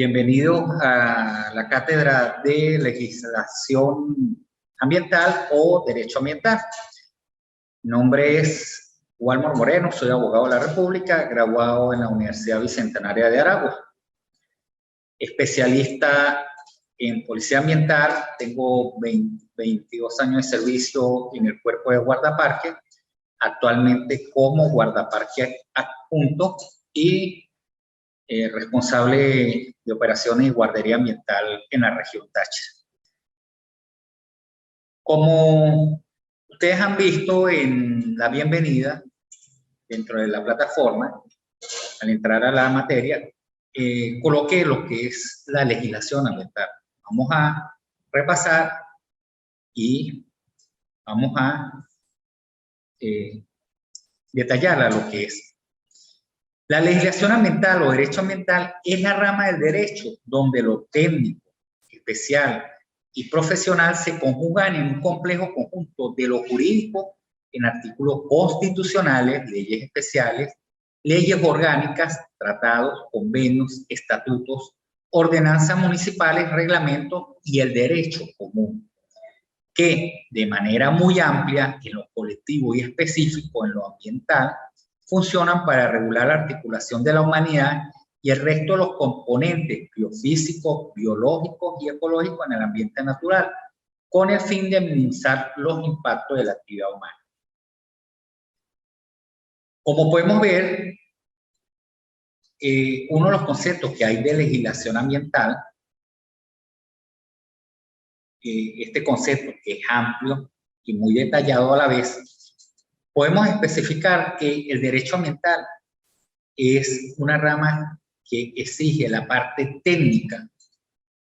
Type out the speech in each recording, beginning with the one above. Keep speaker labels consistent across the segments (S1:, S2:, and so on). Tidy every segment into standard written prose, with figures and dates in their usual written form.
S1: Bienvenidos a la Cátedra de Legislación Ambiental o Derecho Ambiental. Mi nombre es Walmor Moreno, soy abogado de la República, graduado en la Universidad Bicentenaria de Aragua. Especialista en Policía Ambiental, tengo 22 años de servicio en el Cuerpo de Guardaparques, actualmente como guardaparque adjunto y responsable de operaciones y guardería ambiental en la región Táchira. Como ustedes han visto en la bienvenida dentro de la plataforma, al entrar a la materia, coloqué lo que es la legislación ambiental. Vamos a repasar y vamos a detallar a lo que es. La legislación ambiental o derecho ambiental es la rama del derecho donde lo técnico, especial y profesional se conjugan en un complejo conjunto de lo jurídico en artículos constitucionales, leyes especiales, leyes orgánicas, tratados, convenios, estatutos, ordenanzas municipales, reglamentos y el derecho común, que de manera muy amplia en lo colectivo y específico en lo ambiental, funcionan para regular la articulación de la humanidad y el resto de los componentes biofísicos, biológicos y ecológicos en el ambiente natural, con el fin de minimizar los impactos de la actividad humana. Como podemos ver, uno de los conceptos que hay de legislación ambiental, este concepto que es amplio y muy detallado a la vez, podemos especificar que el derecho ambiental es una rama que exige la parte técnica,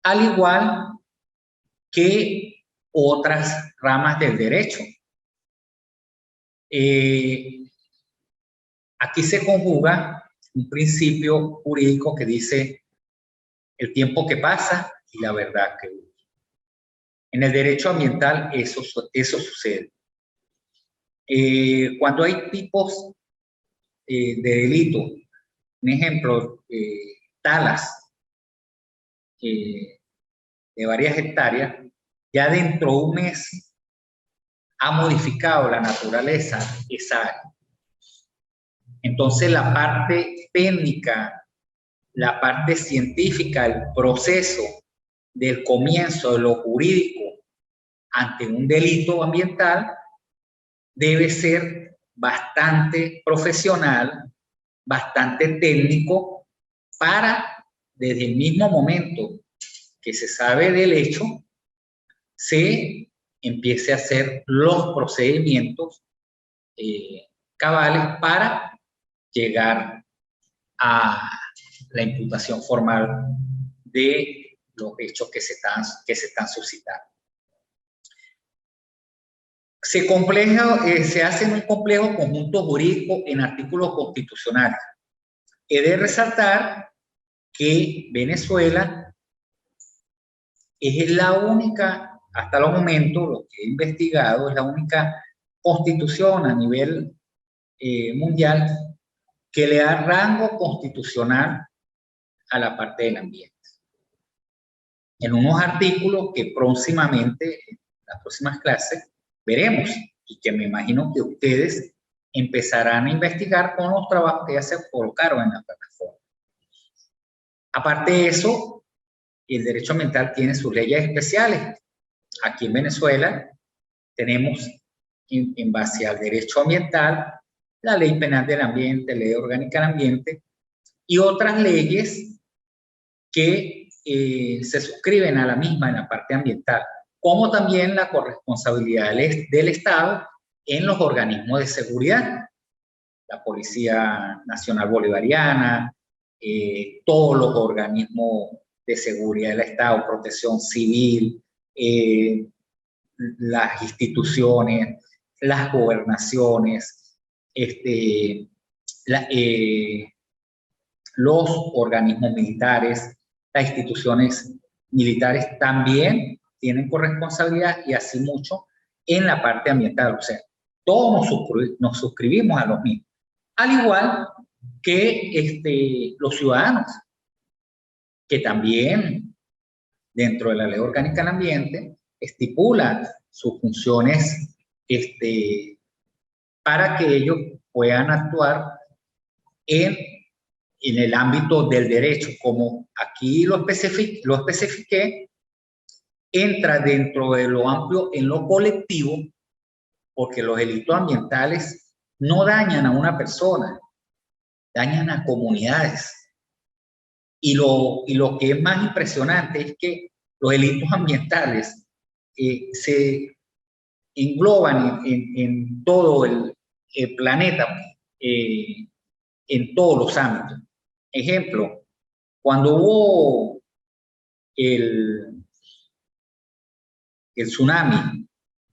S1: al igual que otras ramas del derecho. Aquí se conjuga un principio jurídico que dice el tiempo que pasa y la verdad que huye. En el derecho ambiental eso sucede. Cuando hay tipos de delito, un ejemplo, talas de varias hectáreas, ya dentro de un mes ha modificado la naturaleza esa área. Entonces la parte técnica, la parte científica, el proceso del comienzo de lo jurídico ante un delito ambiental debe ser bastante profesional, bastante técnico, para desde el mismo momento que se sabe del hecho, se empiece a hacer los procedimientos cabales para llegar a la imputación formal de los hechos que se están suscitando. Se hace en un complejo conjunto jurídico en artículos constitucionales. He de resaltar que Venezuela es la única, hasta el momento, lo que he investigado, es la única constitución a nivel mundial que le da rango constitucional a la parte del ambiente. En unos artículos que próximamente, en las próximas clases, veremos y que me imagino que ustedes empezarán a investigar con los trabajos que ya se colocaron en la plataforma. Aparte de eso, el derecho ambiental tiene sus leyes especiales. Aquí en Venezuela tenemos, en base al derecho ambiental, la Ley Penal del Ambiente, Ley Orgánica del Ambiente y otras leyes que se suscriben a la misma en la parte ambiental, como también la corresponsabilidad del Estado en los organismos de seguridad, la Policía Nacional Bolivariana, todos los organismos de seguridad del Estado, Protección Civil, las instituciones, las gobernaciones, los organismos militares, las instituciones militares también tienen corresponsabilidad y así mucho en la parte ambiental. O sea, todos nos suscribimos a los mismos. Al igual que los ciudadanos. que también dentro de la Ley Orgánica del Ambiente estipula sus funciones para que ellos puedan actuar en el ámbito del derecho. Como aquí lo especifiqué, entra dentro de lo amplio en lo colectivo, porque los delitos ambientales no dañan a una persona, dañan a comunidades. Y lo que es más impresionante es que los delitos ambientales se engloban en todo el planeta, en todos los ámbitos. Ejemplo, cuando hubo el tsunami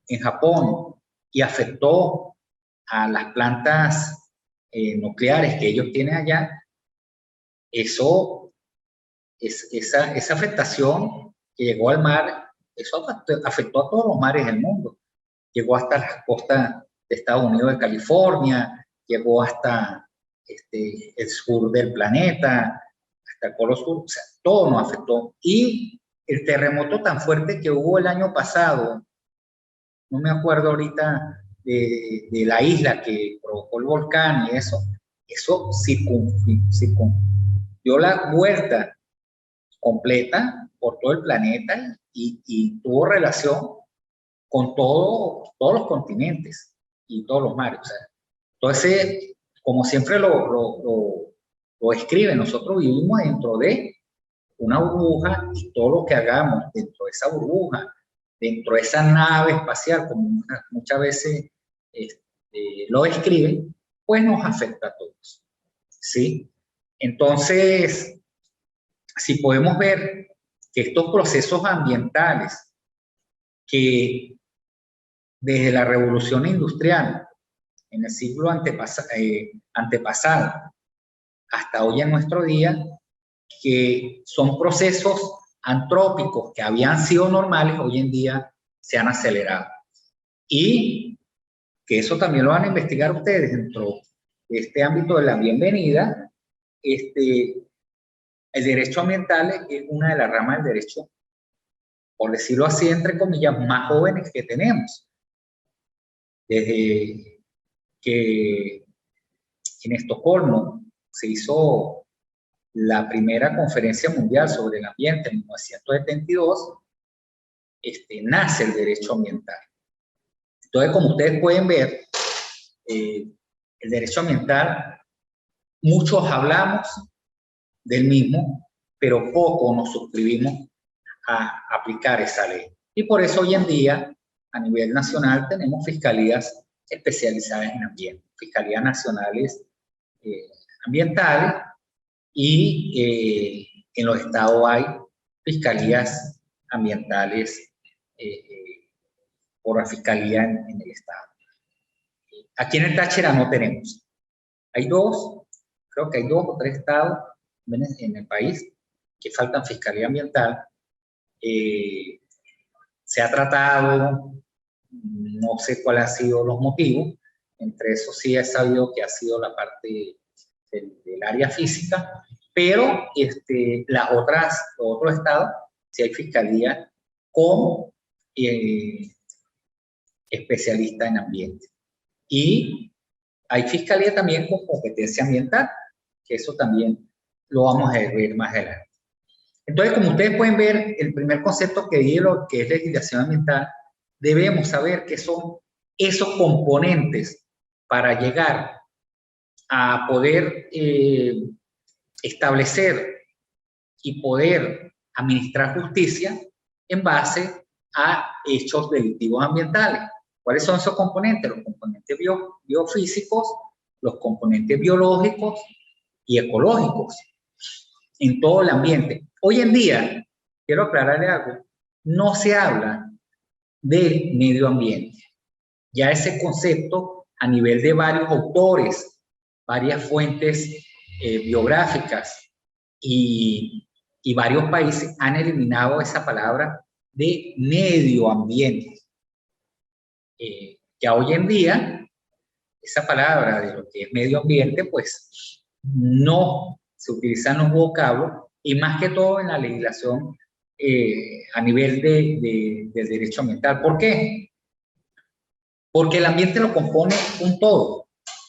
S1: en Japón y afectó a las plantas nucleares que ellos tienen allá, esa afectación que llegó al mar, eso afectó a todos los mares del mundo. Llegó hasta las costas de Estados Unidos, de California, llegó hasta el sur del planeta, hasta el Polo Sur, o sea, todo nos afectó. Y el terremoto tan fuerte que hubo el año pasado, no me acuerdo ahorita de la isla que provocó el volcán y eso dio la vuelta completa por todo el planeta y tuvo relación con todos los continentes y todos los mares. O sea, entonces, como siempre lo escribe, nosotros vivimos dentro de una burbuja y todo lo que hagamos dentro de esa burbuja, dentro de esa nave espacial, como muchas veces lo escriben, pues nos afecta a todos, ¿sí? Entonces, si podemos ver que estos procesos ambientales que desde la revolución industrial en el siglo antepasado hasta hoy en nuestro día, que son procesos antrópicos que habían sido normales, hoy en día se han acelerado. Y que eso también lo van a investigar ustedes dentro de este ámbito de la bienvenida. El derecho ambiental es una de las ramas del derecho, por decirlo así, entre comillas, más jóvenes que tenemos. Desde que en Estocolmo se hizo la primera conferencia mundial sobre el ambiente en 1972, nace el derecho ambiental. Entonces, como ustedes pueden ver, el derecho ambiental, muchos hablamos del mismo, pero poco nos suscribimos a aplicar esa ley. Y por eso hoy en día, a nivel nacional, tenemos fiscalías especializadas en ambiente, fiscalías nacionales ambientales, y en los estados hay fiscalías ambientales por la fiscalía en el estado. Aquí en el Táchira no tenemos. Hay creo que hay 2 o 3 estados en el país que faltan fiscalía ambiental. Se ha tratado, no sé cuáles han sido los motivos, entre esos sí he sabido que ha sido la parte del área física, pero los otros estados, sí hay fiscalía como especialista en ambiente. Y hay fiscalía también con competencia ambiental, que eso también lo vamos a ver más adelante. Entonces, como ustedes pueden ver, el primer concepto que di, lo que es legislación ambiental, debemos saber qué son esos componentes para llegar a poder establecer y poder administrar justicia en base a hechos delictivos ambientales. ¿Cuáles son esos componentes? Los componentes biofísicos, los componentes biológicos y ecológicos en todo el ambiente. Hoy en día, quiero aclararle algo, no se habla del medio ambiente. Ya ese concepto, a nivel de varios autores, varias fuentes biográficas y varios países han eliminado esa palabra de medio ambiente. Ya hoy en día, esa palabra de lo que es medio ambiente, pues no se utiliza en los vocablos y más que todo en la legislación a nivel del derecho ambiental. ¿Por qué? Porque el ambiente lo compone un todo,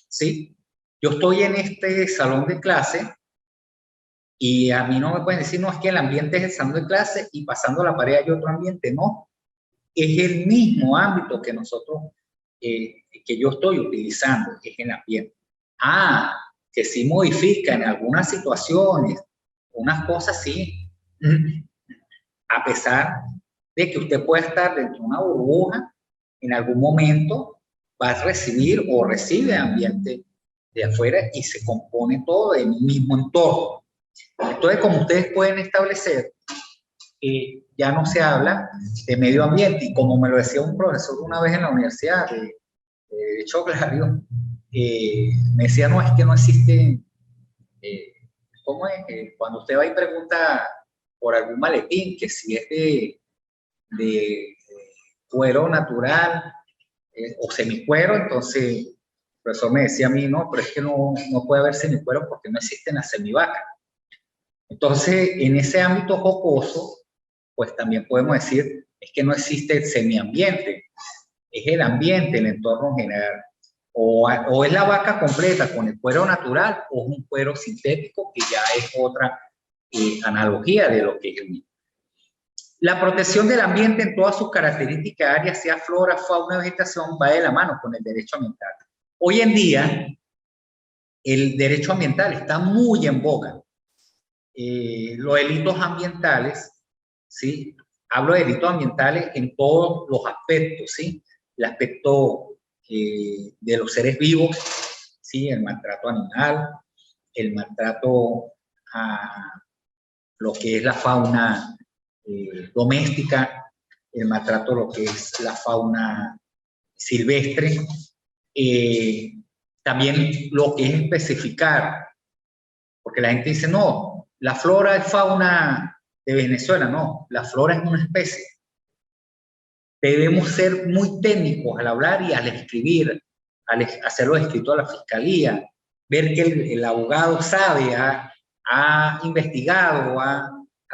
S1: ¿sí? Yo estoy en este salón de clase y a mí no me pueden decir, no, es que el ambiente es el salón de clase y pasando la pared hay otro ambiente. No, es el mismo ámbito que nosotros, que yo estoy utilizando, es el ambiente. Ah, que sí modifica en algunas situaciones, unas cosas sí, a pesar de que usted pueda estar dentro de una burbuja, en algún momento va a recibir o recibe ambiente de afuera y se compone todo en un mismo entorno. Entonces, como ustedes pueden establecer, ya no se habla de medio ambiente, y como me lo decía un profesor una vez en la universidad de Derecho Agrario, me decía, no, es que no existe, ¿cómo es? Cuando usted va y pregunta por algún maletín, que si es de cuero natural o semicuero, entonces el profesor me decía a mí, no, pero es que no puede haber semicuero porque no existen las semivacas. Entonces, en ese ámbito jocoso, pues también podemos decir, es que no existe el semiambiente, es el ambiente, el entorno general. O es la vaca completa con el cuero natural o es un cuero sintético, que ya es otra analogía de lo que es el mismo. La protección del ambiente en todas sus características áreas, sea flora, fauna, vegetación, va de la mano con el derecho ambiental. Hoy en día, el derecho ambiental está muy en boga. Los delitos ambientales, ¿sí? Hablo de delitos ambientales en todos los aspectos, ¿sí? El aspecto de los seres vivos, ¿sí? El maltrato animal, el maltrato a lo que es la fauna doméstica, el maltrato a lo que es la fauna silvestre, también lo que es especificar, porque la gente dice, no, la flora es fauna de Venezuela. No, la flora es una especie. Debemos ser muy técnicos al hablar y al escribir, al hacerlo escrito a la fiscalía, ver que el abogado sabe, ha investigado, ha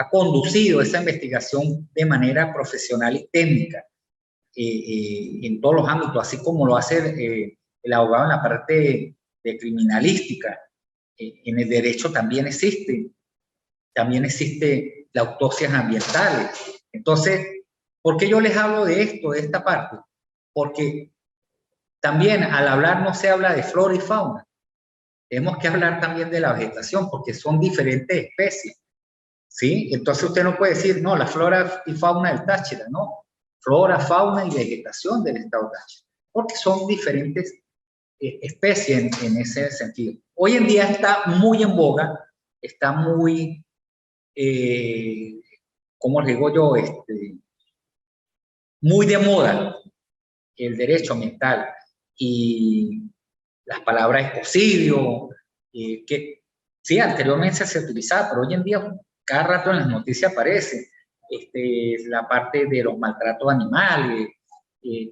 S1: conducido esa investigación de manera profesional y técnica en todos los ámbitos, así como lo hace el abogado en la parte de criminalística. En el derecho también existe las autopsias ambientales. Entonces, ¿por qué yo les hablo de esto, de esta parte? Porque también al hablar no se habla de flora y fauna. Tenemos que hablar también de la vegetación, porque son diferentes especies, ¿sí? Entonces usted no puede decir, no, la flora y fauna del Táchira, no. Flora, fauna y vegetación del estado Táchira, porque son diferentes especies en ese sentido. Hoy en día está muy en boga, está muy, ¿cómo les digo yo? Muy de moda el derecho ambiental y las palabras ecocidio, que sí, anteriormente se utilizaba, pero hoy en día cada rato en las noticias aparece la parte de los maltratos animales,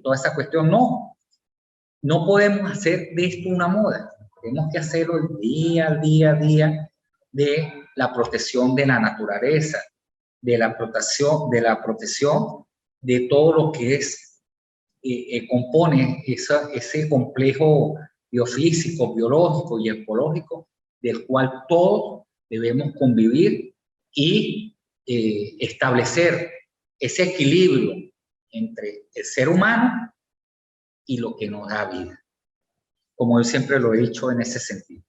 S1: toda esa cuestión. No podemos hacer de esto una moda, tenemos que hacerlo el día a día de la protección de la naturaleza, de la protección de todo lo que es compone ese complejo biofísico, biológico y ecológico del cual todos debemos convivir y establecer ese equilibrio entre el ser humano y lo que nos da vida, como yo siempre lo he dicho en ese sentido.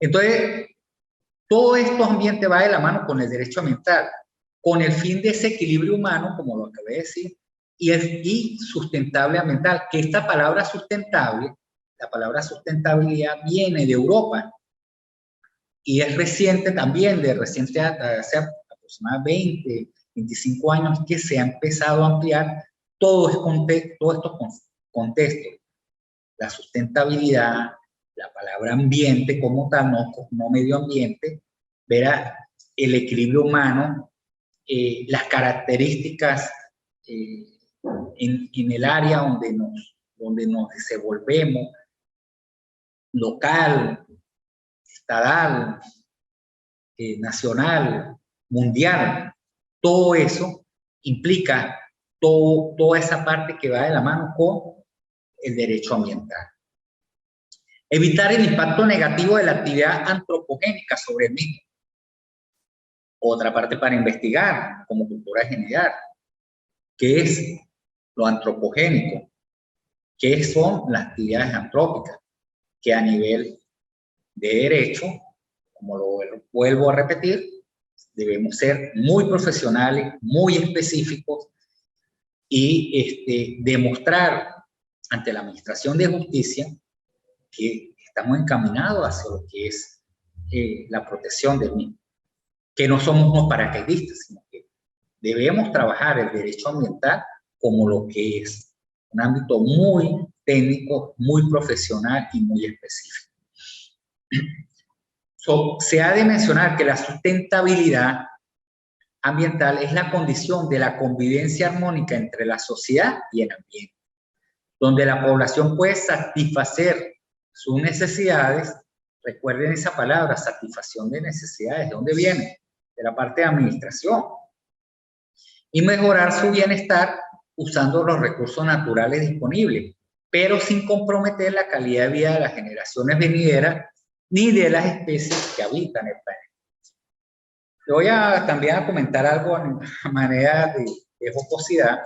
S1: Entonces, todo esto ambiente va de la mano con el derecho ambiental, con el fin de ese equilibrio humano, como lo acabé de decir, y sustentable ambiental, que esta palabra sustentable, la palabra sustentabilidad viene de Europa y es reciente también, hace aproximadamente 20, 25 años que se ha empezado a ampliar todos estos contextos. La sustentabilidad, la palabra ambiente como tal, no medio ambiente, verá el equilibrio humano, las características en el área donde nos desenvolvemos, local, estadal, nacional, mundial, todo eso implica toda esa parte que va de la mano con el derecho ambiental. Evitar el impacto negativo de la actividad antropogénica sobre el mismo. Otra parte para investigar como cultura general. ¿Qué es lo antropogénico? ¿Qué son las actividades antrópicas? Que a nivel de derecho, como lo vuelvo a repetir, debemos ser muy profesionales, muy específicos y demostrar ante la Administración de Justicia que estamos encaminados hacia lo que es la protección del mismo. Que no somos unos paracaidistas, sino que debemos trabajar el derecho ambiental como lo que es un ámbito muy técnico, muy profesional y muy específico. Se ha de mencionar que la sustentabilidad ambiental es la condición de la convivencia armónica entre la sociedad y el ambiente, donde la población puede satisfacer sus necesidades. Recuerden esa palabra, satisfacción de necesidades. ¿De dónde viene? De la parte de administración. Y mejorar su bienestar usando los recursos naturales disponibles, pero sin comprometer la calidad de vida de las generaciones venideras ni de las especies que habitan el planeta. Voy también a comentar algo a manera de jocosidad.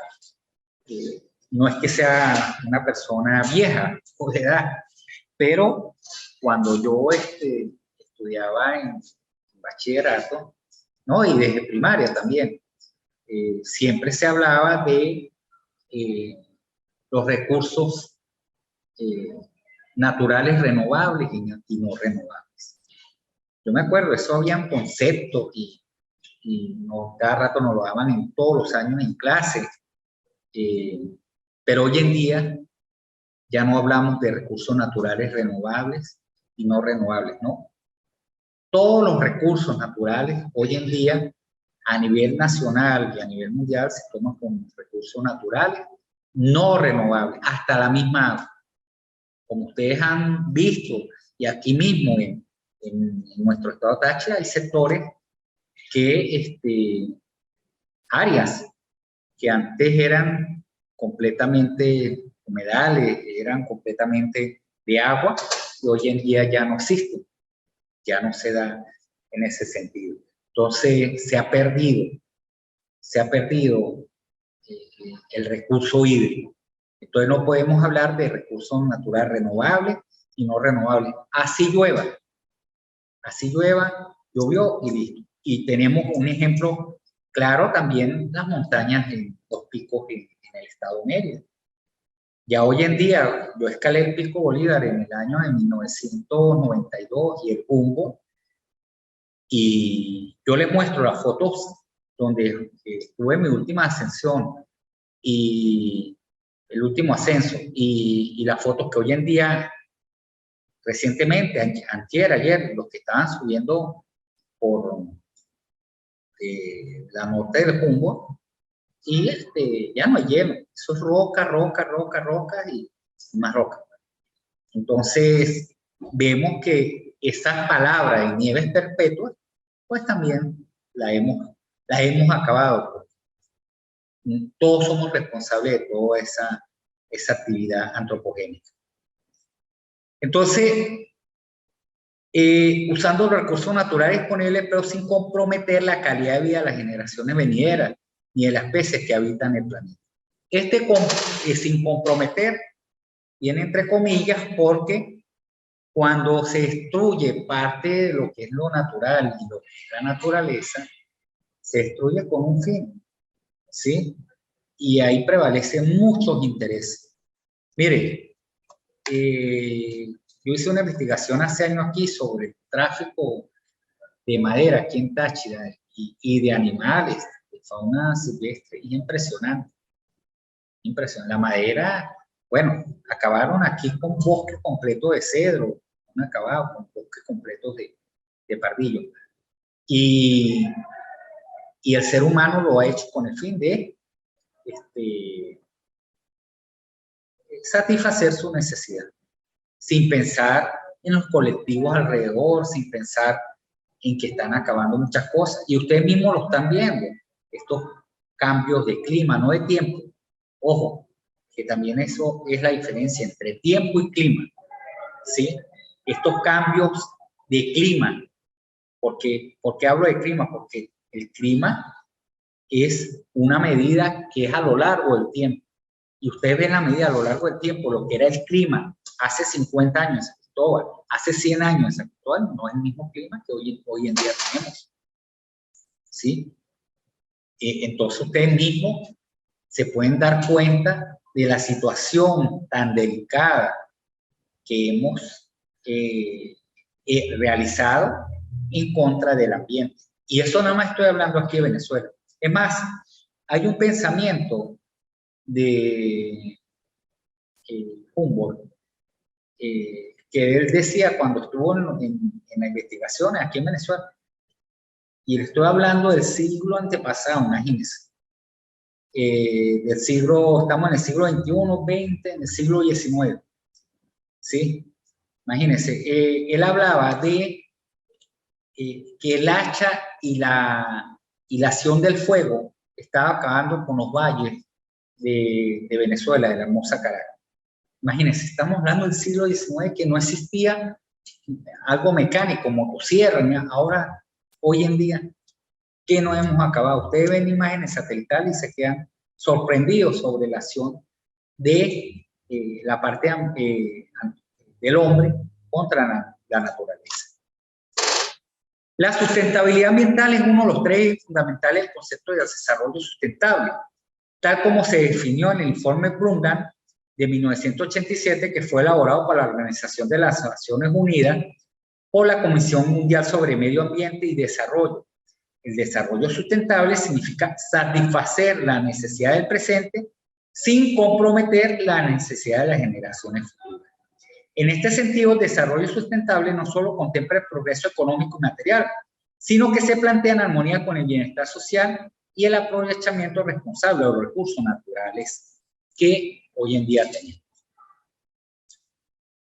S1: No es que sea una persona vieja o de edad, pero cuando yo estudiaba en bachillerato, ¿no? Y desde primaria también, siempre se hablaba de los recursos naturales renovables y no renovables. Yo me acuerdo, eso habían conceptos y no, cada rato nos lo daban en todos los años en clase, pero hoy en día ya no hablamos de recursos naturales renovables y no renovables, ¿no? Todos los recursos naturales hoy en día a nivel nacional y a nivel mundial se toman como recursos naturales no renovables, hasta la misma agua. Como ustedes han visto, y aquí mismo en nuestro estado Táchira hay sectores que, áreas que antes eran completamente humedales, eran completamente de agua, y hoy en día ya no existen, ya no se da en ese sentido. Entonces se ha perdido el recurso hídrico. Entonces no podemos hablar de recursos naturales renovables y no renovables. Así llueva, llovió y listo. Y tenemos un ejemplo claro también, las montañas en los picos en el estado Mérida. Ya hoy en día, yo escalé el Pico Bolívar en el año de 1992 y el Jumbo, y yo les muestro las fotos donde tuve mi última ascensión y el último ascenso, y las fotos que hoy en día, recientemente, antier, ayer, los que estaban subiendo por la norte del Jumbo, y ya no hay hielo, eso es roca y más roca. Entonces vemos que esas palabras de nieves perpetuas, pues también las hemos acabado. Todos somos responsables de toda esa actividad antropogénica. Entonces, usando los recursos naturales disponibles, pero sin comprometer la calidad de vida de las generaciones venideras ni de las especies que habitan el planeta. Sin comprometer viene entre comillas porque cuando se destruye parte de lo que es lo natural y lo que es la naturaleza, se destruye con un fin, ¿sí? Y ahí prevalecen muchos intereses. Mire, yo hice una investigación hace años aquí sobre el tráfico de madera aquí en Táchira y de animales, de fauna silvestre, y impresionante. Impresionante. La madera, bueno, acabaron aquí con bosques completos de cedro, han acabado con bosques completos de pardillo. Y el ser humano lo ha hecho con el fin de satisfacer su necesidad, sin pensar en los colectivos alrededor, sin pensar en que están acabando muchas cosas. Y ustedes mismos lo están viendo, estos cambios de clima, no de tiempo. Ojo, que también eso es la diferencia entre tiempo y clima, ¿sí? Estos cambios de clima, ¿por qué hablo de clima? Porque el clima es una medida que es a lo largo del tiempo. Y ustedes ven la medida a lo largo del tiempo, lo que era el clima hace 50 años en San Cristóbal, hace 100 años en San Cristóbal, no es el mismo clima que hoy en día tenemos, ¿sí? Entonces ustedes mismos se pueden dar cuenta de la situación tan delicada que hemos realizado en contra del ambiente. Y eso nada más estoy hablando aquí de Venezuela. Es más, hay un pensamiento de Humboldt, que él decía cuando estuvo en las investigaciones aquí en Venezuela, y le estoy hablando del siglo antepasado, imagínense, del siglo, estamos en el siglo XXI, XX, en el siglo XIX, ¿sí? Imagínense, él hablaba de que el hacha y la acción del fuego estaba acabando con los valles de Venezuela, de la hermosa Caracas. Imagínense, estamos hablando del siglo XIX, que no existía algo mecánico, motosierra, ahora, hoy en día, ¿qué no hemos acabado? Ustedes ven imágenes satelitales y se quedan sorprendidos sobre la acción de la parte del hombre contra la naturaleza. La sustentabilidad ambiental es uno de los tres fundamentales del concepto de desarrollo sustentable, tal como se definió en el informe Brundtland de 1987, que fue elaborado por la Organización de las Naciones Unidas o la Comisión Mundial sobre Medio Ambiente y Desarrollo. El desarrollo sustentable significa satisfacer la necesidad del presente sin comprometer la necesidad de las generaciones futuras. En este sentido, el desarrollo sustentable no solo contempla el progreso económico y material, sino que se plantea en armonía con el bienestar social y el aprovechamiento responsable de los recursos naturales que hoy en día tenemos.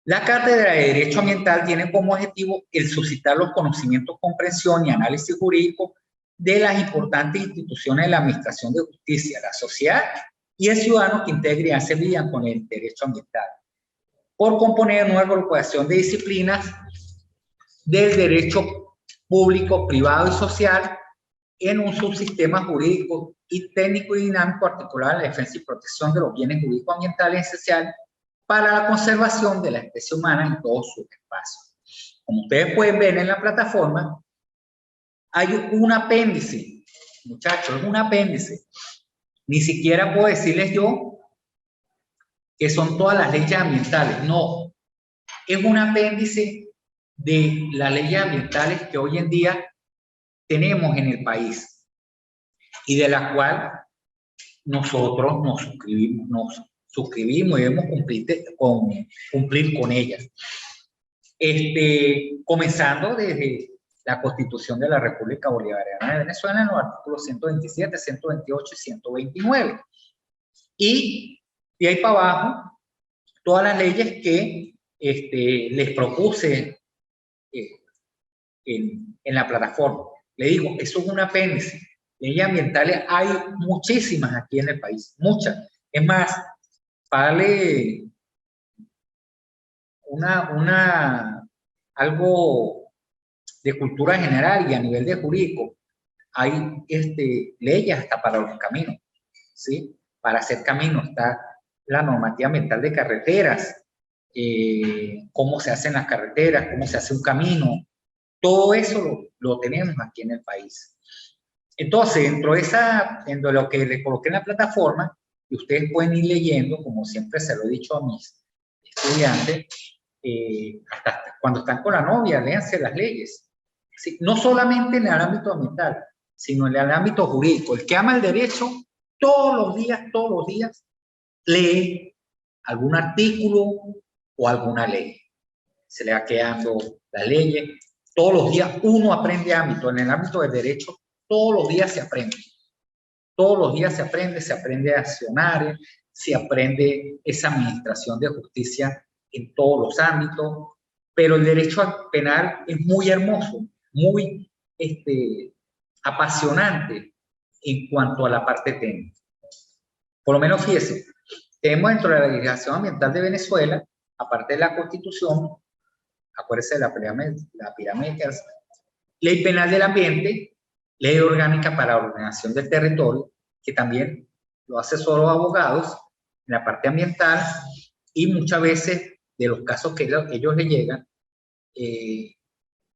S1: La Cátedra de Derecho Ambiental tiene como objetivo el suscitar los conocimientos, comprensión y análisis jurídico de las importantes instituciones de la administración de justicia, la sociedad y el ciudadano que integran y se lidian con el derecho ambiental, por componer una agrupación de disciplinas del derecho público, privado y social en un subsistema jurídico y técnico y dinámico articulado en la defensa y protección de los bienes jurídicos ambientales esenciales para la conservación de la especie humana en todos sus espacios. Como ustedes pueden ver en la plataforma, hay un apéndice, muchachos, es un apéndice. Ni siquiera puedo decirles yo que son todas las leyes ambientales, no. Es un apéndice de las leyes ambientales que hoy en día tenemos en el país y de la cual nosotros nos suscribimos y debemos cumplir con ellas. Comenzando desde la Constitución de la República Bolivariana de Venezuela en los artículos 127, 128 y 129. Y de ahí para abajo, todas las leyes que les propuse en la plataforma. Le digo, eso es un apéndice. Leyes ambientales hay muchísimas aquí en el país, muchas. Es más, para darle algo de cultura general y a nivel de jurídico, hay leyes hasta para los caminos, ¿sí? Para hacer caminos está la normativa ambiental de carreteras, cómo se hacen las carreteras, cómo se hace un camino, todo eso lo tenemos aquí en el país. Entonces, dentro de lo que les coloqué en la plataforma, y ustedes pueden ir leyendo, como siempre se lo he dicho a mis estudiantes, hasta cuando están con la novia, léanse las leyes. ¿Sí? No solamente en el ámbito ambiental, sino en el ámbito jurídico. El que ama el derecho, todos los días, lee algún artículo o alguna ley. Se le va quedando las leyes. Todos los días uno aprende ámbito. En el ámbito del derecho, todos los días se aprende. Todos los días se aprende a accionar, se aprende esa administración de justicia en todos los ámbitos, pero el derecho penal es muy hermoso, muy apasionante en cuanto a la parte técnica. Por lo menos, fíjese, tenemos dentro de la legislación ambiental de Venezuela, aparte de la Constitución, acuérdense de la pirámide, Ley Penal del Ambiente, Ley Orgánica para la Ordenación del Territorio, que también lo asesoran los abogados en la parte ambiental, y muchas veces de los casos que ellos le llegan,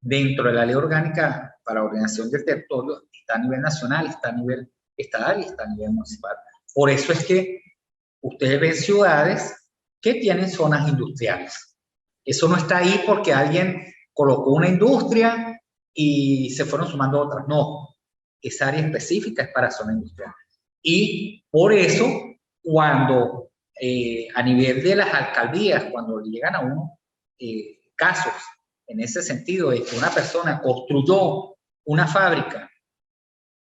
S1: dentro de la Ley Orgánica para la Ordenación del Territorio, está a nivel nacional, está a nivel estatal y está a nivel municipal. Por eso es que ustedes ven ciudades que tienen zonas industriales. Eso no está ahí porque alguien colocó una industria y se fueron sumando otras. No, esa área específica es para zona industrial. Y por eso, cuando a nivel de las alcaldías, cuando llegan a uno casos en ese sentido de que una persona construyó una fábrica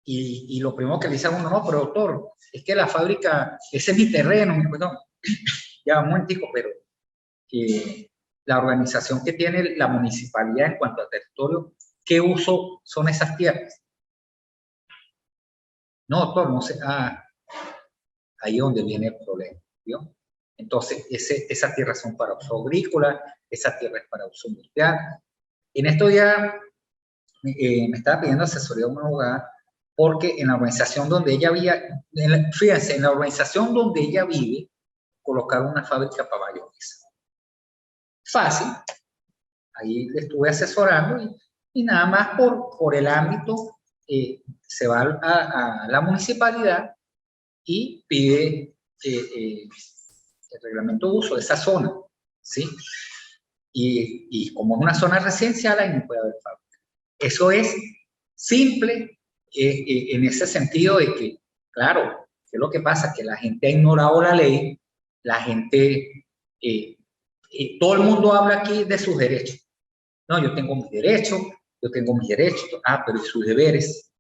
S1: y lo primero que le dice a uno, no, pero doctor, es que la fábrica, ese es mi terreno, no, ya un momentico, pero la organización que tiene la municipalidad en cuanto a territorio, ¿qué uso son esas tierras? No, doctor, no sé, ahí es donde viene el problema, ¿vio? Entonces, esas tierras son para uso agrícola, esa tierra es para uso industrial. En esto ya me estaba pidiendo asesoría a una abogada, porque en la organización donde ella fíjense, en la organización donde ella vive, colocaron una fábrica para mayonesa. Fácil, ahí le estuve asesorando y nada más por el ámbito se va a la municipalidad y pide el reglamento de uso de esa zona, ¿sí? Y como es una zona residencial, ahí no puede haber fábrica. Eso es simple en ese sentido de que, claro, ¿qué es lo que pasa? Que la gente ha ignorado la ley, la gente, todo el mundo habla aquí de sus derechos. No, yo tengo mis derechos, pero ¿y sus deberes?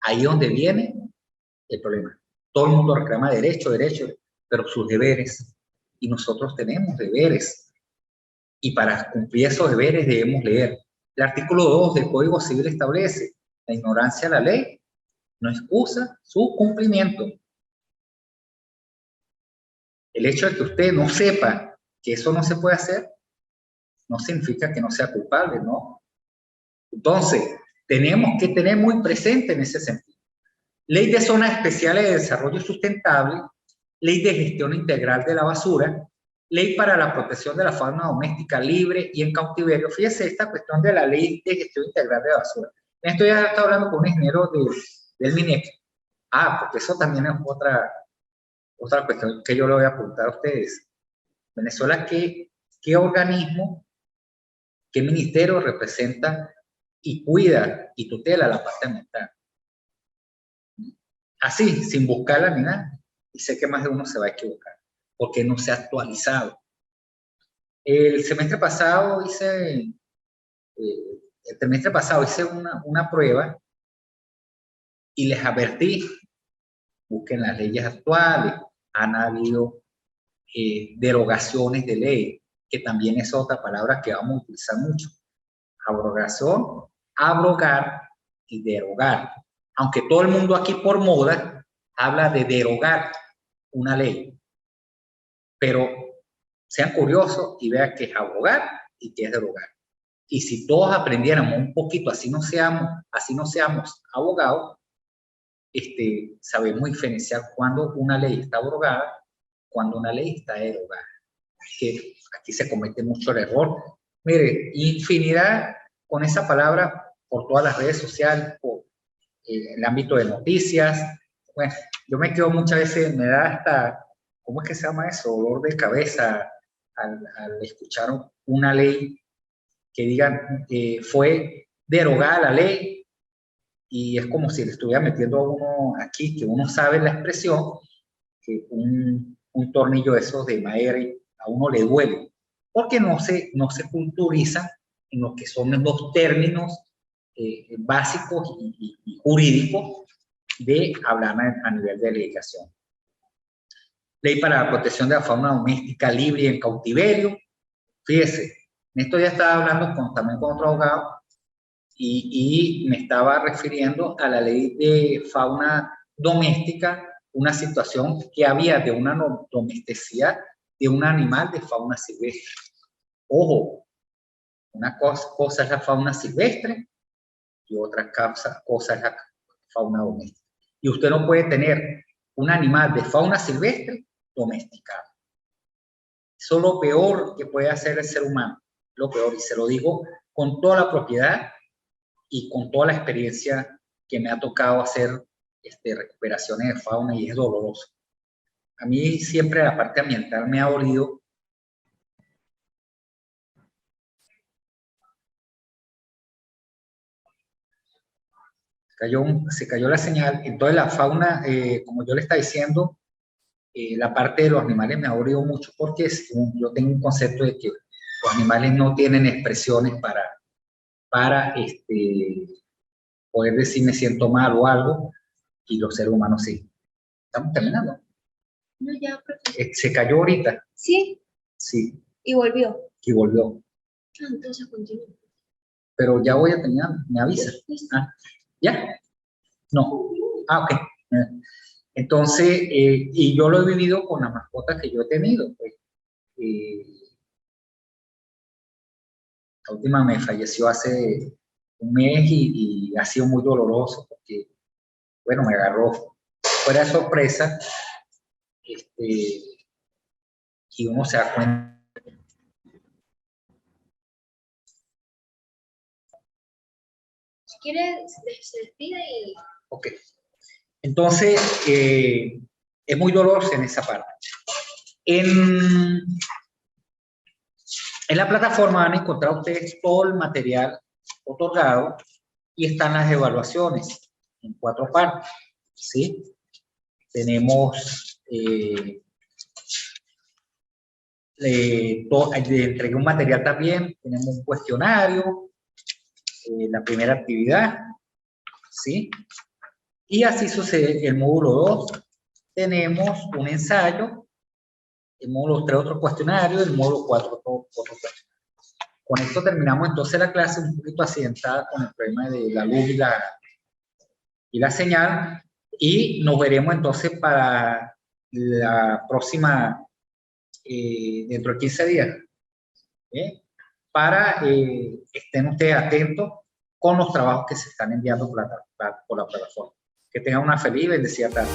S1: Ahí es donde viene el problema. Todo el mundo reclama derechos, pero sus deberes. Y nosotros tenemos deberes. Y para cumplir esos deberes debemos leer. El artículo 2 del Código Civil establece: la ignorancia de la ley no excusa su cumplimiento. El hecho de que usted no sepa que eso no se puede hacer, no significa que no sea culpable, ¿no? Entonces, tenemos que tener muy presente en ese sentido. Ley de Zonas Especiales de Desarrollo Sustentable, Ley de Gestión Integral de la Basura, Ley para la Protección de la Fauna Doméstica Libre y en Cautiverio. Fíjese esta cuestión de la Ley de Gestión Integral de la Basura. Esto ya está hablando con un ingeniero del MINEC. Porque eso también es otra cuestión que yo le voy a apuntar a ustedes. Venezuela, ¿qué organismo, qué ministerio representa y cuida y tutela la parte ambiental? Así, sin buscarla ni nada. Y sé que más de uno se va a equivocar, porque no se ha actualizado. El semestre pasado hice una prueba y les advertí: busquen las leyes actuales. Han habido derogaciones de ley, que también es otra palabra que vamos a utilizar mucho. Abrogación, abrogar y derogar. Aunque todo el mundo aquí por moda habla de derogar una ley, pero sean curiosos y vean qué es abrogar y qué es derogar. Y si todos aprendiéramos un poquito, así no seamos abogados, sabemos diferenciar cuando una ley está abrogada, cuando una ley está derogada. Que aquí se comete mucho el error. Mire, infinidad con esa palabra por todas las redes sociales, por el ámbito de noticias. Bueno, yo me quedo muchas veces, me da hasta, ¿cómo es que se llama eso? Dolor de cabeza al escuchar una ley que digan fue derogada la ley, y es como si le estuviera metiendo a uno aquí, que uno sabe la expresión, que un tornillo de esos de madera a uno le duele, porque no se culturiza en lo que son los términos básicos y jurídicos de hablar a nivel de legislación. Ley para la protección de la fauna doméstica libre y en cautiverio. Fíjese, En esto ya estaba hablando también con otro abogado y me estaba refiriendo a la ley de fauna doméstica, una situación que había de una domesticidad de un animal de fauna silvestre. Ojo, una cosa es la fauna silvestre y otra cosa es la fauna doméstica. Y usted no puede tener un animal de fauna silvestre domesticado. Eso es lo peor que puede hacer el ser humano, lo peor, y se lo digo con toda la propiedad y con toda la experiencia que me ha tocado hacer recuperaciones de fauna, y es doloroso. A mí siempre la parte ambiental me ha dolido. Se cayó la señal. Entonces la fauna, como yo le estaba diciendo, la parte de los animales me ha dolido mucho porque yo tengo un concepto de que los animales no tienen expresiones para poder decir me siento mal o algo, y los seres humanos sí. Estamos terminando.
S2: No, ya,
S1: Se cayó ahorita.
S2: ¿Sí?
S1: Sí.
S2: Y volvió.
S1: Y volvió.
S2: Ah, entonces continúa.
S1: Pero ya voy a terminar, me avisa. Ah, ¿ya? No. Ah, ok. Entonces, y yo lo he vivido con las mascotas que yo he tenido. Pues. La última me falleció hace un mes y ha sido muy doloroso porque, bueno, me agarró fuera de sorpresa, y uno se da cuenta.
S2: Si quieres, se despide y...
S1: Ok. Entonces, es muy doloroso en esa parte. En la plataforma van a encontrar ustedes todo el material otorgado y están las evaluaciones en 4 partes, ¿sí? Tenemos, le entregué un material también, tenemos un cuestionario, la primera actividad, ¿sí? Y así sucede el módulo 2. Tenemos un ensayo, el módulo 3 otro cuestionario, el módulo 4 otro cuestionario. Con esto terminamos entonces la clase un poquito accidentada con el problema de la luz y la señal, y nos veremos entonces para la próxima, dentro de 15 días, para estén ustedes atentos con los trabajos que se están enviando por la plataforma. Que tengan una feliz y bendecida tarde.